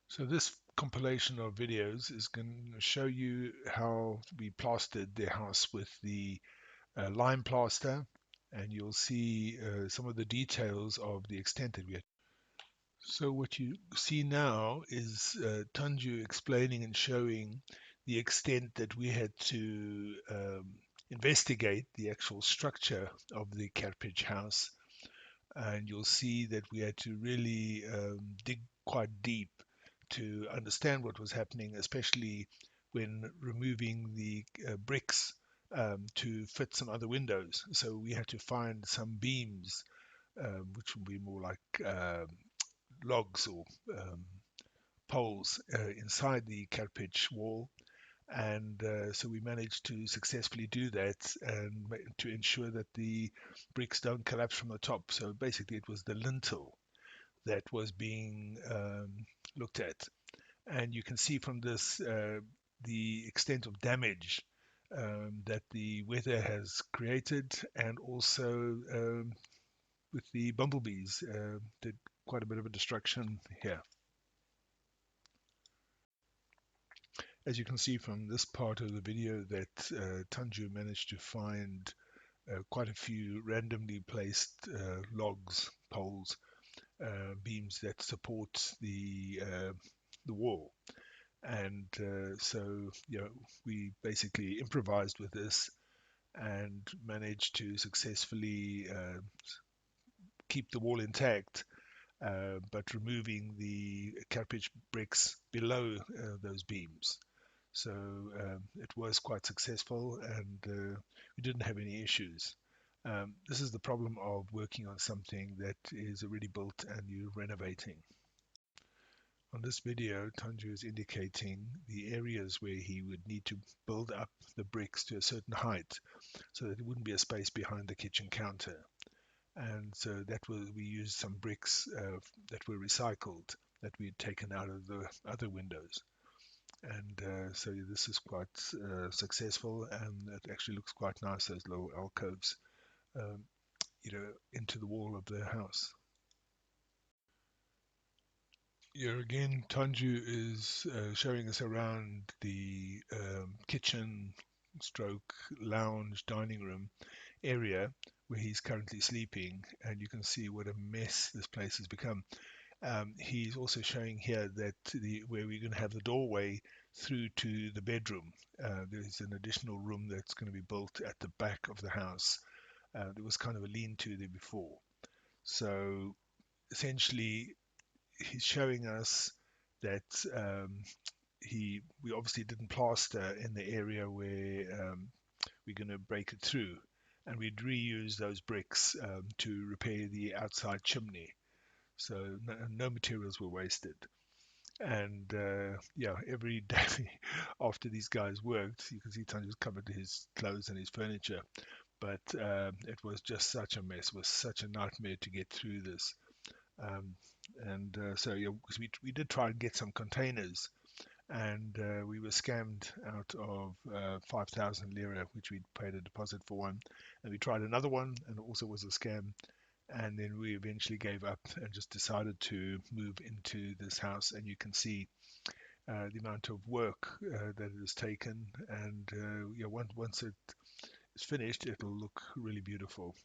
So this compilation of videos is going to show you how we plastered the house with the lime plaster, and you'll see some of the details of the extent that we had. So what you see now is Tanju explaining and showing the extent that we had to investigate the actual structure of the Kerpiç house, and you'll see that we had to really dig quite deep to understand what was happening, especially when removing the bricks to fit some other windows. So we had to find some beams, which would be more like logs or poles inside the Kerpiç wall. And so we managed to successfully do that and to ensure that the bricks don't collapse from the top. So basically, it was the lintel that was being looked at. And you can see from this the extent of damage that the weather has created, and also with the bumblebees, did quite a bit of a destruction here. As you can see from this part of the video that Tanju managed to find quite a few randomly placed logs, poles, beams that support the wall. And so, we basically improvised with this and managed to successfully keep the wall intact, but removing the Kerpiç bricks below those beams. So it was quite successful, and we didn't have any issues. This is the problem of working on something that is already built and you're renovating. On this video, Tanju is indicating the areas where he would need to build up the bricks to a certain height so that there wouldn't be a space behind the kitchen counter. And so that was, we used some bricks that were recycled that we had taken out of the other windows. And so this is quite successful, and it actually looks quite nice, those little alcoves, um, into the wall of the house. Here again, Tanju is showing us around the kitchen stroke lounge dining room area where he's currently sleeping, and you can see what a mess this place has become. He's also showing here that where we're going to have the doorway through to the bedroom. There's an additional room that's going to be built at the back of the house. There was kind of a lean-to there before. So essentially, he's showing us that we obviously didn't plaster in the area where we're going to break it through, and we'd reuse those bricks to repair the outside chimney. So no materials were wasted. And yeah, every day after these guys worked, you can see Tony was covered his clothes and his furniture. But it was just such a mess. It was such a nightmare to get through this. Um, and so yeah, 'cause we did try and get some containers, and we were scammed out of 5,000 lira, which we'd paid a deposit for one. And we tried another one, and it also was a scam. And then we eventually gave up and just decided to move into this house. And you can see the amount of work that it has taken. And yeah, once it is finished, it'll look really beautiful.